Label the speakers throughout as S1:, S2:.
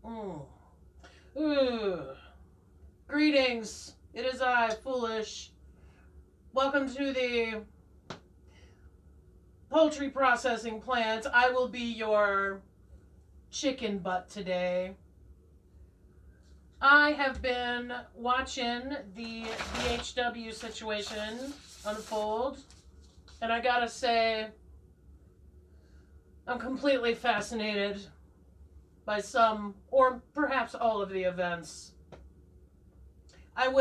S1: Mm. Ooh. Greetings. It is I, Foolish. Welcome to the poultry processing plant. I will be your chicken butt today. I have been watching the BHW situation unfold, and I gotta say, I'm completely fascinated by some, or perhaps all of the events. I'm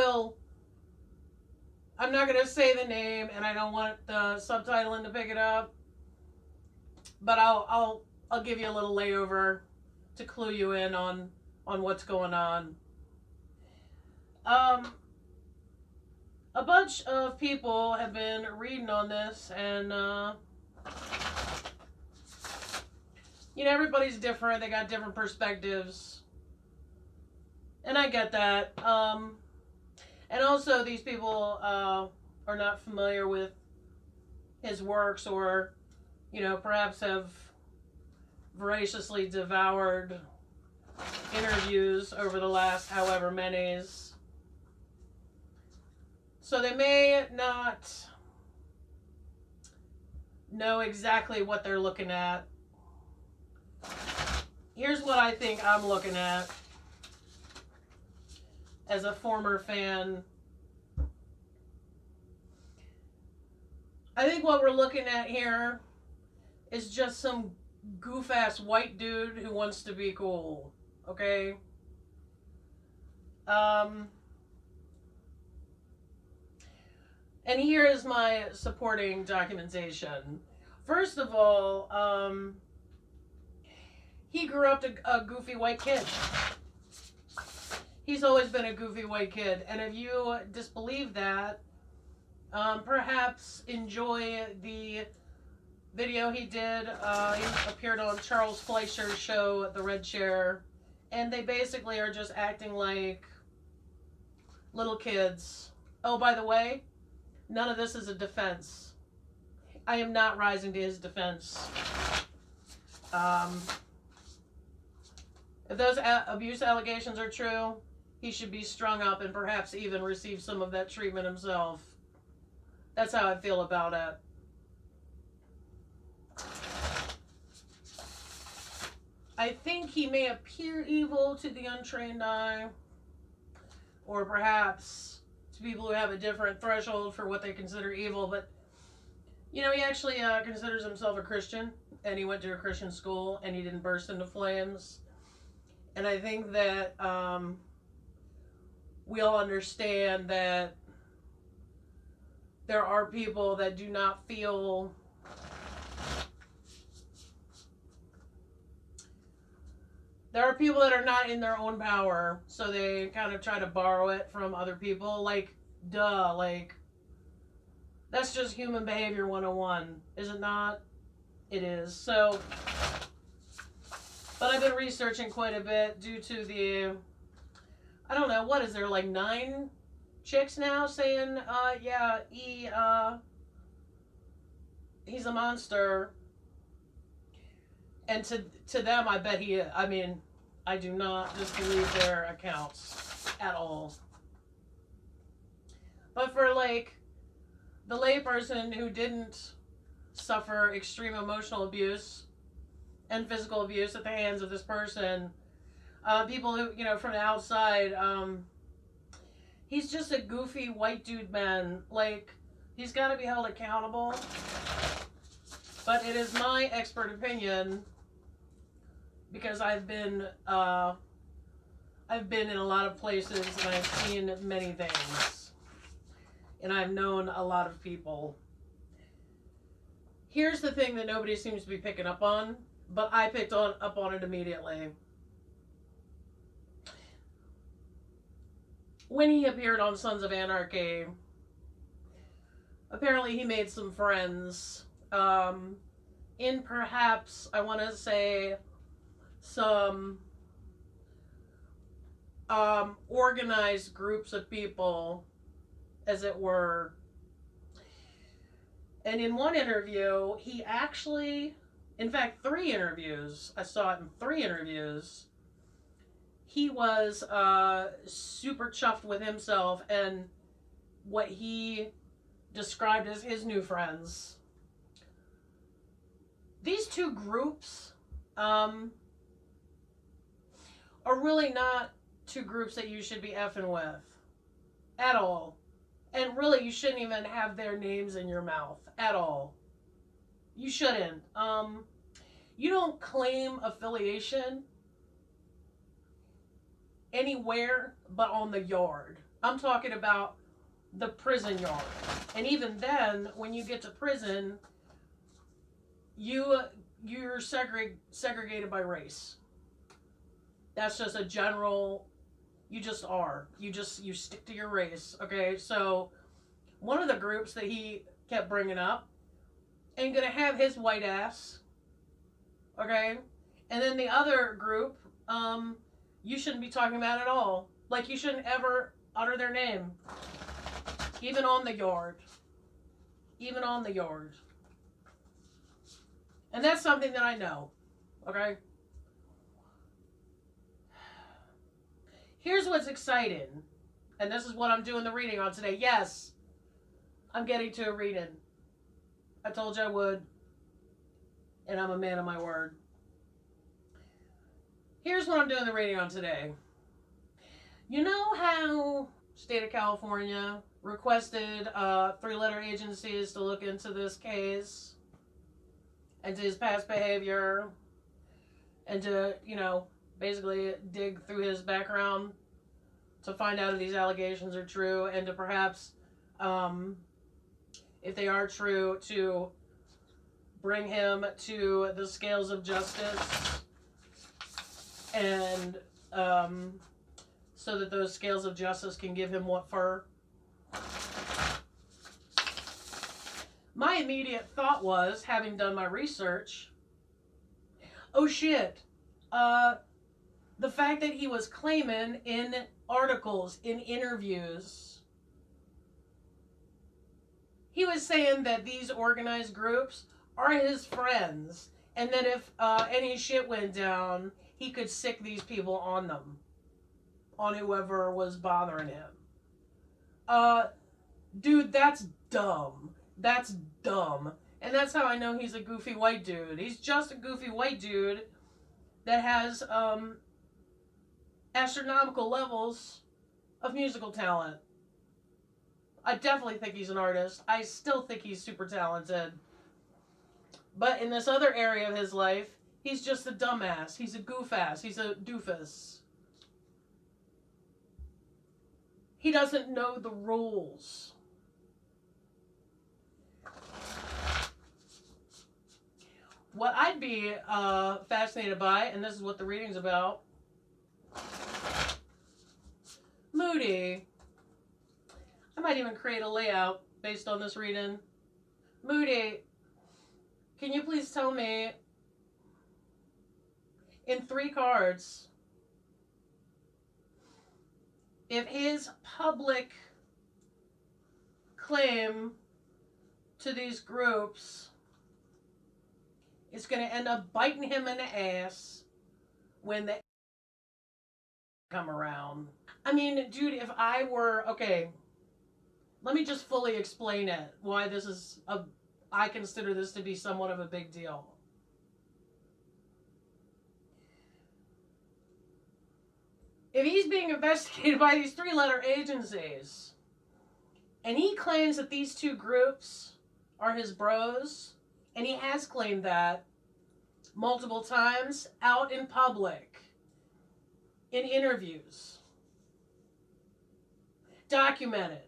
S1: not going to say the name, and I don't want the subtitling to pick it up, but I'll give you a little layover to clue you in on what's going on. A bunch of people have been reading on this, and everybody's different. They got different perspectives, and I get that. And also, these people are not familiar with his works, or perhaps have voraciously devoured interviews over the last however many. So they may not know exactly what they're looking at. Here's what I think I'm looking at as a former fan. I think what we're looking at here is just some goof-ass white dude who wants to be cool. Okay? And here is my supporting documentation. First of all, he grew up a goofy white kid. He's always been a goofy white kid. And if you disbelieve that, perhaps enjoy the video he did. He appeared on Charles Fleischer's show, The Red Chair. And they basically are just acting like little kids. Oh, by the way, none of this is a defense. I am not rising to his defense. If those abuse allegations are true, he should be strung up and perhaps even receive some of that treatment himself. That's how I feel about it. I think he may appear evil to the untrained eye, or perhaps to people who have a different threshold for what they consider evil, but he actually considers himself a Christian, and he went to a Christian school, and he didn't burst into flames. And I think that we all understand that there are people that do not feel there are people that are not in their own power, so they kind of try to borrow it from other people. Like, duh, like, that's just human behavior 101, is it not? It is. So, but I've been researching quite a bit due to the, I don't know, what is there, like 9 chicks now saying, yeah, he's a monster. And to them, I bet he is. I mean, I do not disbelieve their accounts at all. But for, like, the layperson who didn't suffer extreme emotional abuse and physical abuse at the hands of this person, people who, from the outside, he's just a goofy white dude, man. Like, he's got to be held accountable. But it is my expert opinion, because I've been in a lot of places, and I've seen many things, and I've known a lot of people. Here's the thing that nobody seems to be picking up on, but I picked up on it immediately. When he appeared on Sons of Anarchy, apparently he made some friends in perhaps, I want to say, some organized groups of people, as it were. And in one interview, he actually, in fact, 3 interviews, I saw it in 3 interviews, he was super chuffed with himself and what he described as his new friends. These two groups are really not two groups that you should be effing with at all. And really, you shouldn't even have their names in your mouth at all. You shouldn't. You don't claim affiliation anywhere but on the yard. I'm talking about the prison yard. And even then, when you get to prison, you're segregated by race. That's just a general. You just are. You stick to your race. Okay, so one of the groups that he kept bringing up ain't gonna have his white ass. Okay, and then the other group, you shouldn't be talking about at all. Like, you shouldn't ever utter their name, even on the yard. Even on the yard. And that's something that I know. Okay. Here's what's exciting. And this is what I'm doing the reading on today. Yes, I'm getting to a reading. I told you I would. And I'm a man of my word. Here's what I'm doing the reading on today. You know how state of California requested 3-letter agencies to look into this case and to his past behavior and to, basically dig through his background to find out if these allegations are true and to perhaps, if they are true, to bring him to the scales of justice and so that those scales of justice can give him what for. My immediate thought was, having done my research, oh shit, the fact that he was claiming in articles, in interviews, he was saying that these organized groups are his friends, and that if any shit went down, he could sick these people on them, on whoever was bothering him. Dude, that's dumb. That's dumb. And that's how I know he's a goofy white dude. He's just a goofy white dude that has astronomical levels of musical talent. I definitely think he's an artist. I still think he's super talented. But in this other area of his life, he's just a dumbass. He's a goof-ass. He's a doofus. He doesn't know the rules. What I'd be fascinated by, and this is what the reading's about, Moody. I might even create a layout based on this reading. Moody, can you please tell me, in 3 cards, if his public claim to these groups is going to end up biting him in the ass when they come around? I mean, dude, if I were... Okay, let me just fully explain it, why this is I consider this to be somewhat of a big deal. If he's being investigated by these 3-letter agencies, and he claims that these 2 groups are his bros, and he has claimed that multiple times out in public, in interviews, documented,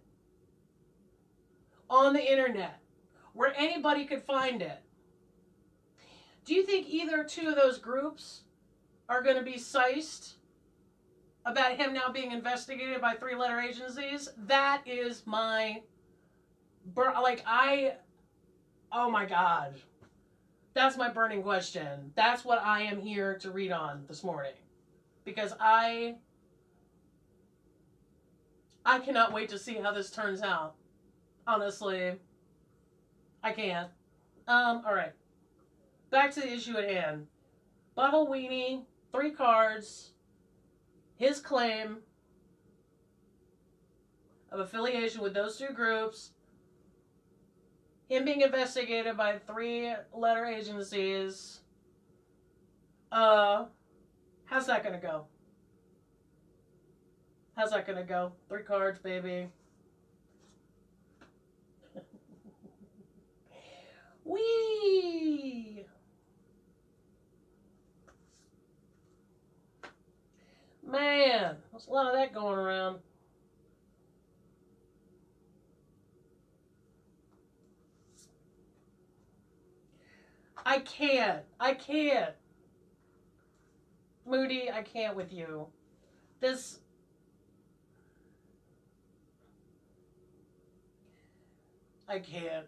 S1: on the internet, where anybody could find it. Do you think either 2 of those groups are going to be sized about him now being investigated by 3-letter agencies? That is my... Oh my God. That's my burning question. That's what I am here to read on this morning. Because I cannot wait to see how this turns out. Honestly, I can't. Alright. Back to the issue at hand. Butthole Weenie, 3 cards. his claim of affiliation with those two groups, him being investigated by 3-letter agencies. How's that gonna go? How's that gonna go? 3 cards, baby. Whee! Man, there's a lot of that going around. I can't. Moody, I can't with you. I can't.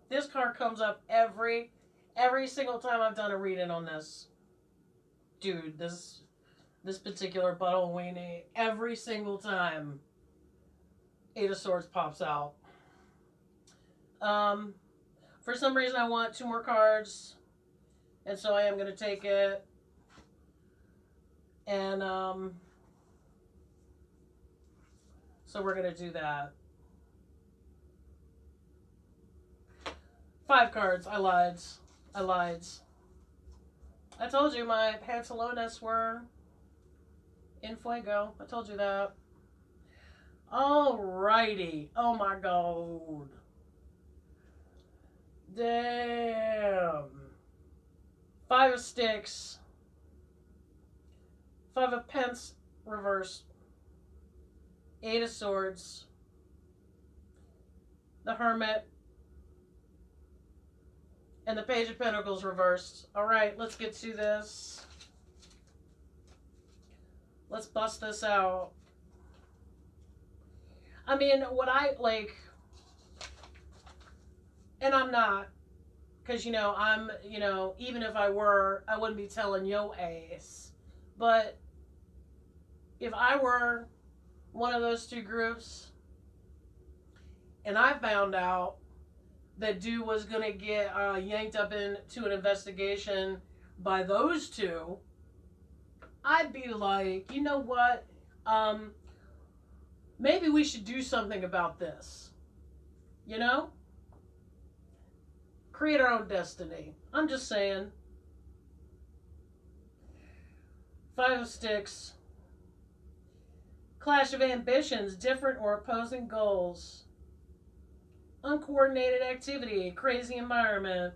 S1: This card comes up every single time I've done a reading on this. Dude, this particular butthole weenie, every single time 8 of Swords pops out. For some reason I want 2 more cards, and so I am going to take it. And so we're going to do that. 5 cards. I lied. I told you my pantalones were in fuego. I told you that. Alrighty. Oh my god. Damn. 5 of Sticks. 5 of Pence reversed. 8 of Swords. The Hermit. And the Page of Pentacles reversed. Alright, let's get to this. Let's bust this out. I mean, what I like, and I'm not, because, I'm, even if I were, I wouldn't be telling yo ass. But if I were one of those 2 groups, and I found out that dude was going to get yanked up into an investigation by those 2, I'd be like, you know what? Maybe we should do something about this. Create our own destiny. I'm just saying. 5 of Sticks. Clash of ambitions, different or opposing goals. Uncoordinated activity, crazy environment.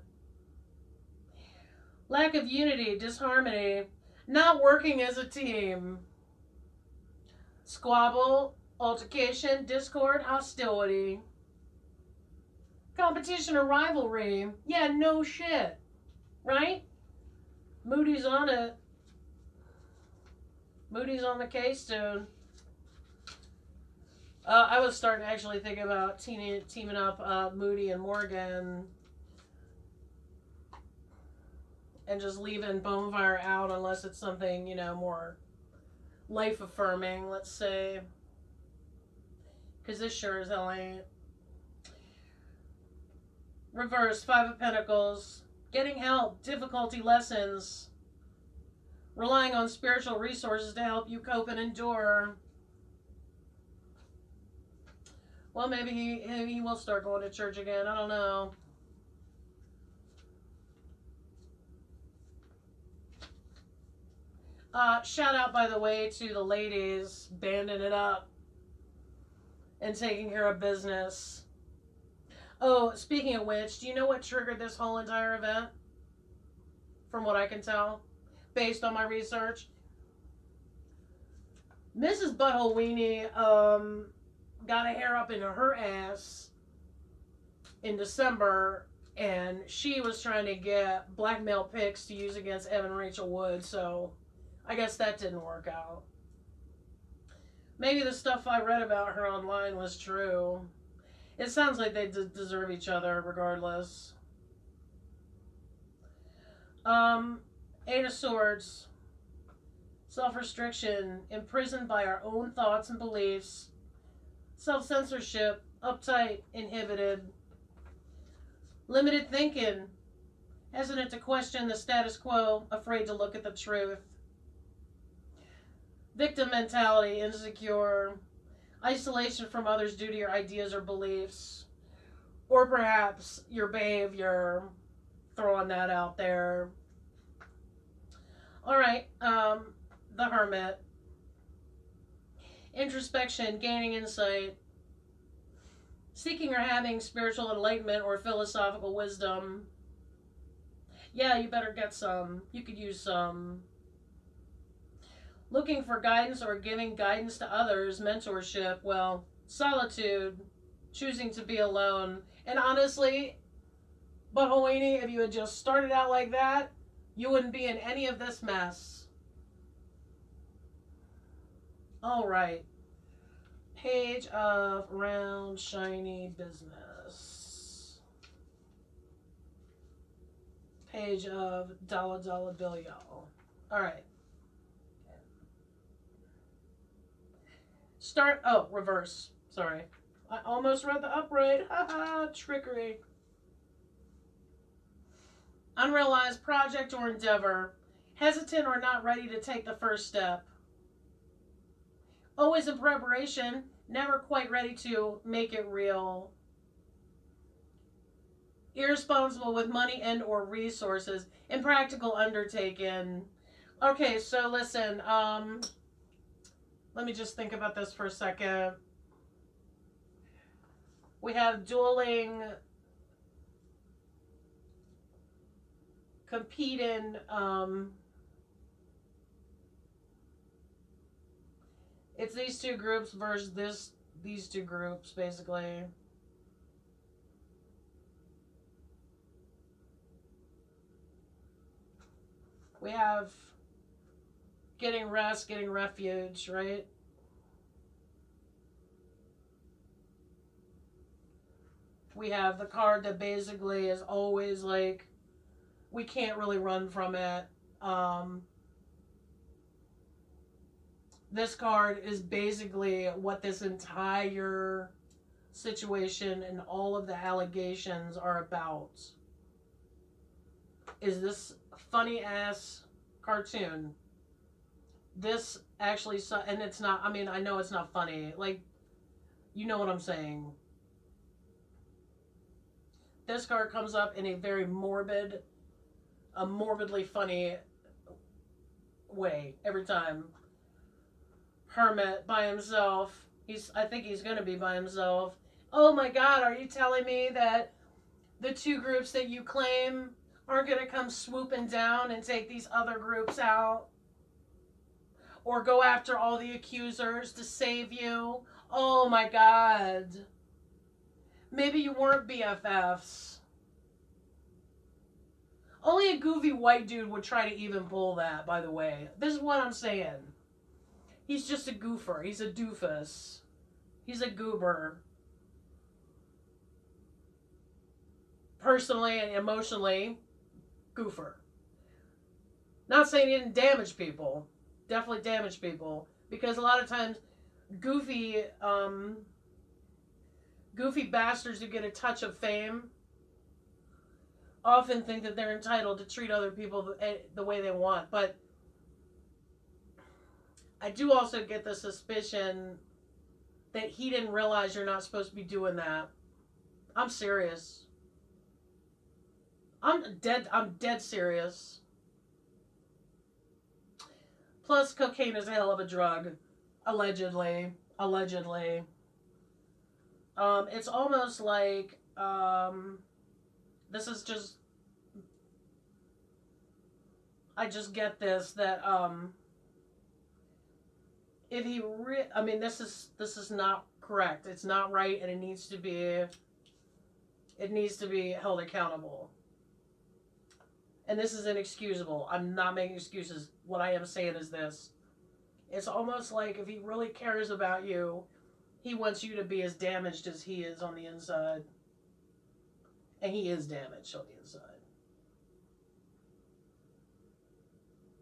S1: Lack of unity, disharmony, not working as a team. Squabble, altercation, discord, hostility. Competition or rivalry. Yeah, no shit. Right? Moody's on it. Moody's on the case, dude. I was starting to actually think about teaming up Moody and Morgan and just leaving Bonefire out unless it's something, more life-affirming, let's say. Because this sure as hell ain't. Reverse, 5 of Pentacles. Getting help, difficulty, lessons. Relying on spiritual resources to help you cope and endure. Well, maybe he will start going to church again. I don't know. Shout out, by the way, to the ladies banding it up and taking care of business. Oh, speaking of which, do you know what triggered this whole entire event? From what I can tell, based on my research. Mrs. Butthole Weenie, got a hair up into her ass in December, and she was trying to get blackmail pics to use against Evan Rachel Wood, so I guess that didn't work out. Maybe the stuff I read about her online was true. It sounds like they deserve each other regardless. 8 of Swords. Self-restriction. Imprisoned by our own thoughts and beliefs. Self-censorship. Uptight. Inhibited. Limited thinking. Hesitant to question the status quo. Afraid to look at the truth. Victim mentality, insecure, isolation from others due to your ideas or beliefs, or perhaps your behavior, throwing that out there. All right, the Hermit. Introspection, gaining insight, seeking or having spiritual enlightenment or philosophical wisdom. Yeah, you better get some. You could use some. Looking for guidance or giving guidance to others, mentorship. Well, solitude, choosing to be alone. And honestly, Bahawini, if you had just started out like that, you wouldn't be in any of this mess. All right. Page of round, shiny business. Page of dollar bill, y'all. All right. Start. Oh, reverse. Sorry. I almost read the upright. Haha, trickery. Unrealized project or endeavor. Hesitant or not ready to take the first step. Always in preparation, never quite ready to make it real. Irresponsible with money and or resources. Impractical undertaking. Okay, so listen, let me just think about this for a second. We have dueling, competing, it's these two groups versus these two groups, basically. We have getting rest, getting refuge, right? We have the card that basically is always like, we can't really run from it. This card is basically what this entire situation and all of the allegations are about. Is this funny ass cartoon? This actually, and it's not, I mean, I know it's not funny. Like, you know what I'm saying. This card comes up in a very morbidly funny way every time. Hermit by himself. I think he's gonna be by himself. Oh my God, are you telling me that the two groups that you claim aren't gonna come swooping down and take these other groups out? Or go after all the accusers to save you? Oh my God. Maybe you weren't BFFs. Only a goofy white dude would try to even pull that, by the way. This is what I'm saying. He's just a goofer. He's a doofus. He's a goober. Personally and emotionally, goofer. Not saying he didn't damage people. Definitely damage people. Because a lot of times, goofy bastards who get a touch of fame often think that they're entitled to treat other people the way they want. But I do also get the suspicion that he didn't realize you're not supposed to be doing that. I'm serious. I'm dead serious. Plus, cocaine is a hell of a drug. Allegedly. It's almost like, this is just, I just get this, that, if he I mean, this is not correct. It's not right, and it needs to be held accountable. And this is inexcusable. I'm not making excuses. What I am saying is this. It's almost like if he really cares about you, he wants you to be as damaged as he is on the inside. And he is damaged on the inside.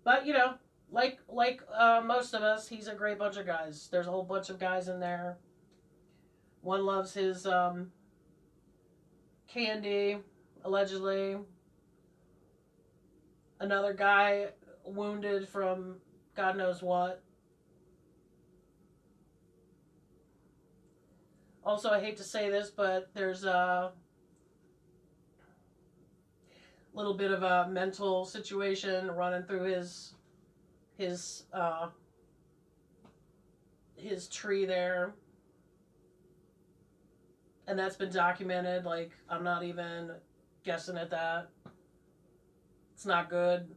S1: But, you know, like most of us, he's a great bunch of guys. There's a whole bunch of guys in there. One loves his candy, allegedly. Another guy wounded from God knows what. Also, I hate to say this, but there's a little bit of a mental situation running through his his tree there, and that's been documented. Like, I'm not even guessing at that. It's not good.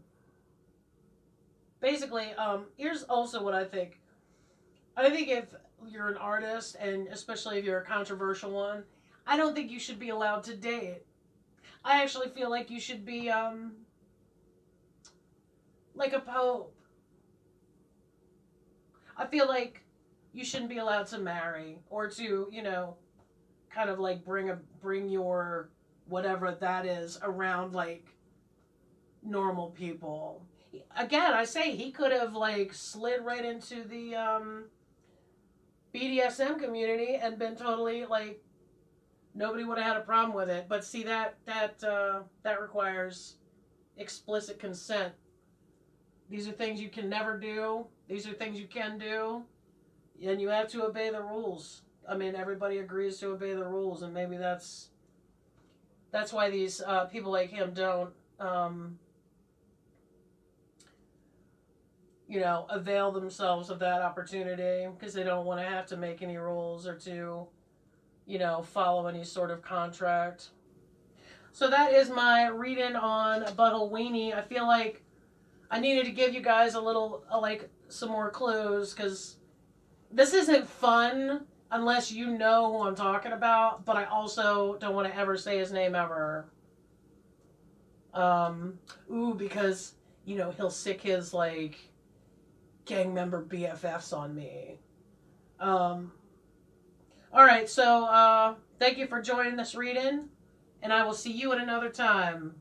S1: Basically, here's also what I think. I think if you're an artist, and especially if you're a controversial one, I don't think you should be allowed to date. I actually feel like you should be like a pope. I feel like you shouldn't be allowed to marry or to, kind of like bring your whatever that is around like normal people. Again, I say he could have like slid right into the BDSM community and been totally like nobody would have had a problem with it. But see that requires explicit consent. These are things you can never do. These are things you can do, and you have to obey the rules. I mean, everybody agrees to obey the rules, and maybe that's why these people like him don't, avail themselves of that opportunity because they don't want to have to make any rules or to, follow any sort of contract. So that is my reading on Butthole Weenie. I feel like I needed to give you guys a little, some more clues because this isn't fun unless you know who I'm talking about, but I also don't want to ever say his name ever. Because, he'll sick his, gang member BFFs on me. Alright, so, thank you for joining this reading, and I will see you at another time.